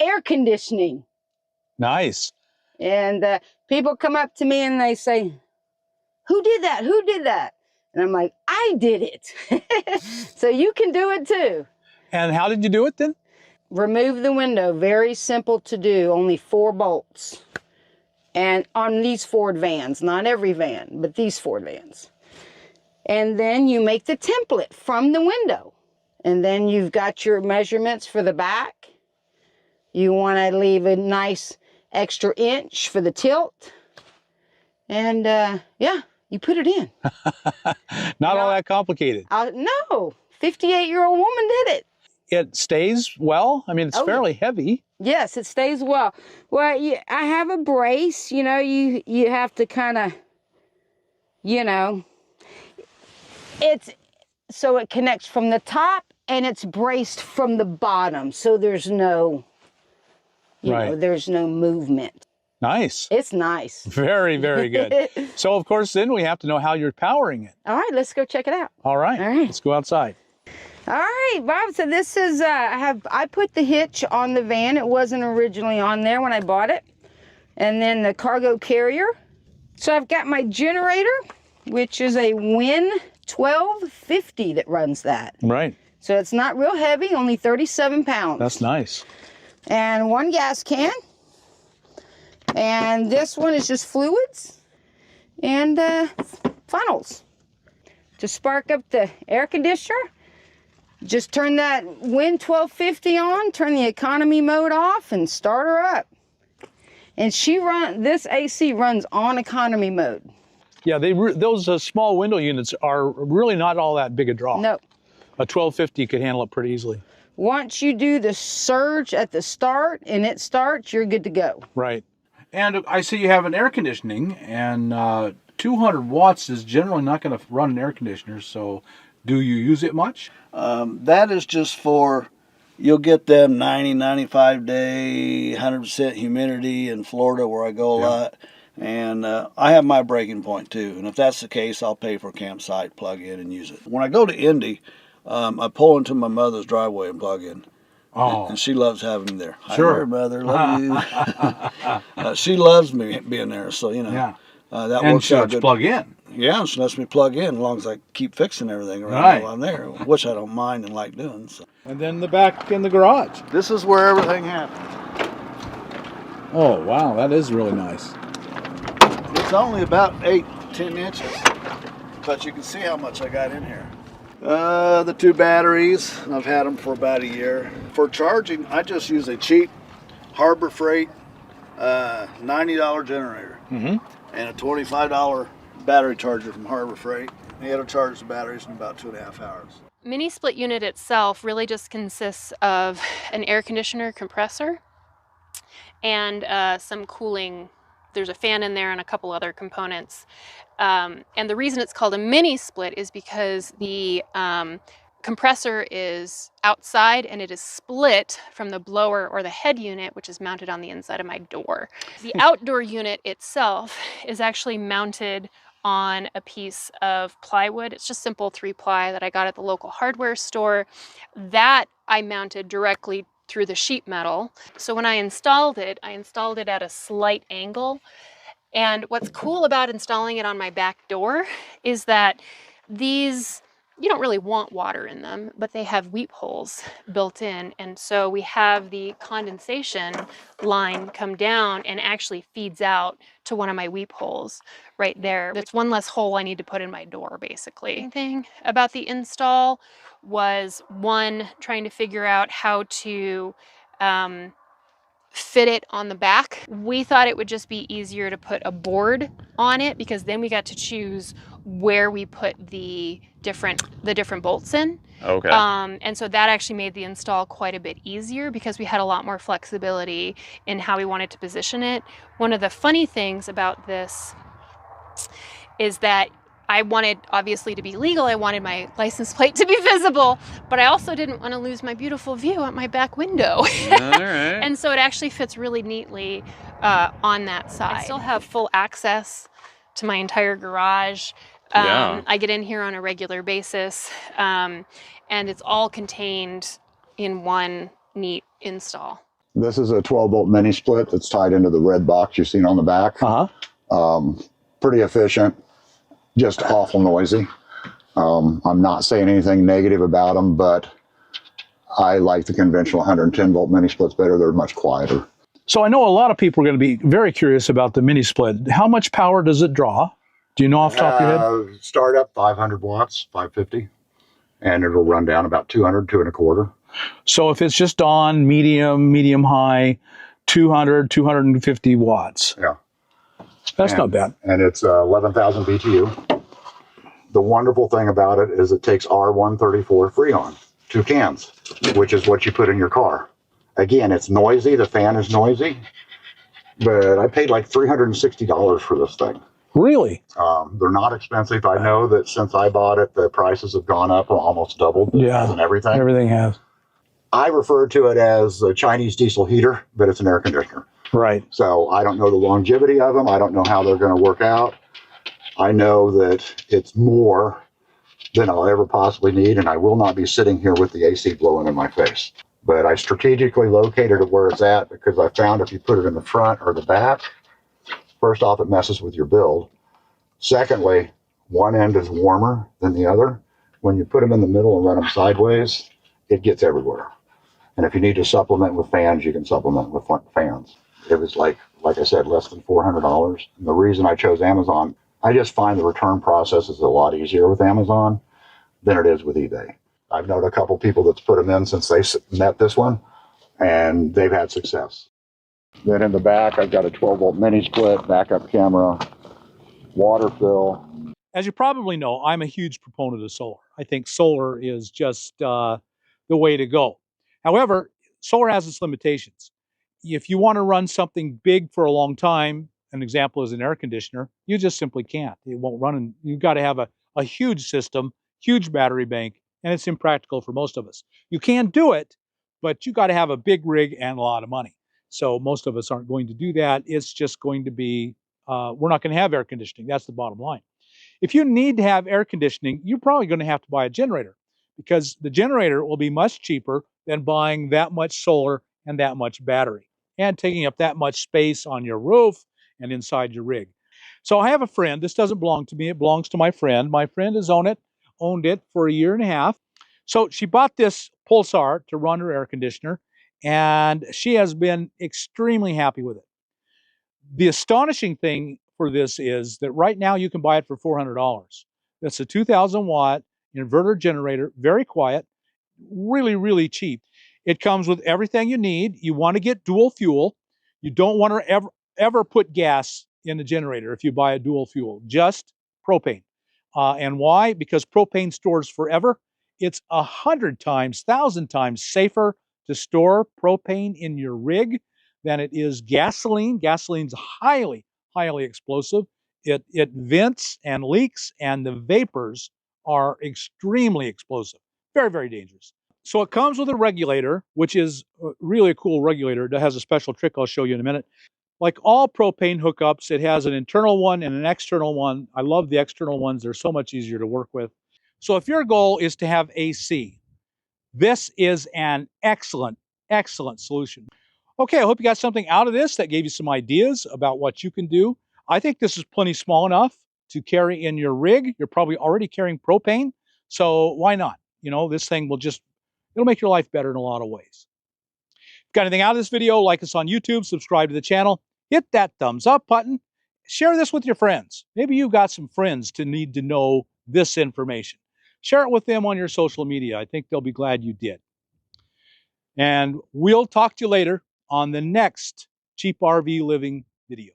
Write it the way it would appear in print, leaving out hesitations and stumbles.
air conditioning. Nice. And people come up to me and they say, who did that? Who did that? And I'm like, I did it. So you can do it too. And how did you do it then? Remove the window. Very simple to do. Only 4 bolts. And on these Ford vans, not every van, but these Ford vans. And then you make the template from the window. And then you've got your measurements for the back. You want to leave a nice extra inch for the tilt. And yeah, you put it in. Not all that complicated. No, 58-year-old woman did it. It stays well? I mean, it's fairly heavy. Yes, it stays well. Well, I have a brace, you know, you have to kind of, you know, so it connects from the top and it's braced from the bottom. So there's no, you know, there's no movement. Nice. It's nice. Very, very good. So, of course, then we have to know how you're powering it. All right, let's go check it out. All right. All right. Let's go outside. All right, Bob, so this is, I put the hitch on the van. It wasn't originally on there when I bought it. And then the cargo carrier. So I've got my generator, which is a Wen 1250 that runs that. Right. So it's not real heavy, only 37 pounds. That's nice. And 1 gas can. And this one is just fluids and funnels. To spark up the air conditioner, just turn that Wen 1250 on, turn the economy mode off, and start her up. And this AC runs on economy mode. Yeah, those small window units are really not all that big a draw. No. A 1250 could handle it pretty easily. Once you do the surge at the start and it starts, you're good to go. Right. And I see you have an air conditioning, and 200 watts is generally not going to run an air conditioner, so do you use it much? That is just for, you'll get them 90, 95 day, 100% humidity in Florida where I go a lot. And I have my breaking point too. And if that's the case, I'll pay for a campsite, plug in and use it. When I go to Indy, I pull into my mother's driveway and plug in. Oh. And she loves having me there. Sure. Hi there, Mother. Love you. She loves me being there. So, you know, that and works out good. Plug in. Yeah, she lets me plug in as long as I keep fixing everything around while I'm there, which I don't mind and like doing. So. And then the back in the garage. This is where everything happens. Oh, wow. That is really nice. It's only about 8-10 inches, but you can see how much I got in here. The 2 batteries, I've had them for about a year. For charging, I just use a cheap Harbor Freight $90 generator and a $25 battery charger from Harbor Freight. It'll charge the batteries in about 2.5 hours. Mini split unit itself really just consists of an air conditioner compressor and some cooling. There's a fan in there and a couple other components. And the reason it's called a mini split is because the compressor is outside and it is split from the blower or the head unit, which is mounted on the inside of my door. The outdoor unit itself is actually mounted on a piece of plywood. It's just simple 3-ply that I got at the local hardware store. That I mounted directly through the sheet metal. So when I installed it at a slight angle. And what's cool about installing it on my back door is that these, you don't really want water in them, but they have weep holes built in. And so we have the condensation line come down and actually feeds out to one of my weep holes right there. That's one less hole I need to put in my door, basically. The thing about the install was, one, trying to figure out how to fit it on the back. We thought it would just be easier to put a board on it, because then we got to choose where we put the different bolts in. Okay. And so that actually made the install quite a bit easier because we had a lot more flexibility in how we wanted to position it. One of the funny things about this is that I wanted, obviously, to be legal. I wanted my license plate to be visible, but I also didn't want to lose my beautiful view at my back window. All right. And so it actually fits really neatly on that side. I still have full access to my entire garage. I get in here on a regular basis, and it's all contained in one neat install. This is a 12-volt mini split that's tied into the red box you've seen on the back. Pretty efficient, just awful noisy. I'm not saying anything negative about them, but I like the conventional 110-volt mini splits better. They're much quieter. So I know a lot of people are going to be very curious about the mini split. How much power does it draw? Do you know off the top of your head? Start up 500 watts, 550, and it'll run down about 200, 2.25. So if it's just on medium high, 200, 250 watts. Yeah. That's not bad. And it's 11,000 BTU. The wonderful thing about it is it takes R134 Freon, 2 cans, which is what you put in your car. Again, it's noisy. The fan is noisy, but I paid like $360 for this thing. Really? They're not expensive. I know that since I bought it, the prices have gone up, almost doubled. Yeah, and everything. Everything has. I refer to it as a Chinese diesel heater, but it's an air conditioner. Right. So I don't know the longevity of them. I don't know how they're going to work out. I know that it's more than I'll ever possibly need, and I will not be sitting here with the AC blowing in my face. But I strategically located it where it's at because I found if you put it in the front or the back, first off, it messes with your build. Secondly, one end is warmer than the other. When you put them in the middle and run them sideways, it gets everywhere. And if you need to supplement with fans, you can supplement with fans. It was like I said, less than $400. And the reason I chose Amazon, I just find the return process is a lot easier with Amazon than it is with eBay. I've known a couple people that's put them in since they met this one, and they've had success. Then in the back, I've got a 12-volt mini split, backup camera, water fill. As you probably know, I'm a huge proponent of solar. I think solar is just the way to go. However, solar has its limitations. If you want to run something big for a long time, an example is an air conditioner, you just simply can't. It won't run, and you've got to have a huge system, huge battery bank, and it's impractical for most of us. You can do it, but you got to have a big rig and a lot of money. So most of us aren't going to do that. It's just going to be, we're not going to have air conditioning. That's the bottom line. If you need to have air conditioning, you're probably going to have to buy a generator because the generator will be much cheaper than buying that much solar and that much battery and taking up that much space on your roof and inside your rig. So I have a friend. This doesn't belong to me. It belongs to my friend. My friend has owned it for a year and a half. So she bought this Pulsar to run her air conditioner, and she has been extremely happy with it. The astonishing thing for this is that right now you can buy it for $400. That's a 2,000 watt inverter generator, very quiet, really, really cheap. It comes with everything you need. You want to get dual fuel. You don't want to ever put gas in the generator if you buy a dual fuel, just propane. And why? Because propane stores forever. It's 100 times, 1,000 times safer to store propane in your rig than it is gasoline. Gasoline's highly, highly explosive. It vents and leaks, and the vapors are extremely explosive. Very, very dangerous. So it comes with a regulator, which is really a cool regulator that has a special trick I'll show you in a minute. Like all propane hookups, it has an internal one and an external one. I love the external ones. They're so much easier to work with. So if your goal is to have AC, this is an excellent, excellent solution. Okay, I hope you got something out of this that gave you some ideas about what you can do. I think this is plenty small enough to carry in your rig. You're probably already carrying propane, so why not? You know, this thing will it'll make your life better in a lot of ways. If you got anything out of this video, like us on YouTube, subscribe to the channel, hit that thumbs up button, share this with your friends. Maybe you've got some friends to need to know this information. Share it with them on your social media. I think they'll be glad you did. And we'll talk to you later on the next Cheap RV Living video.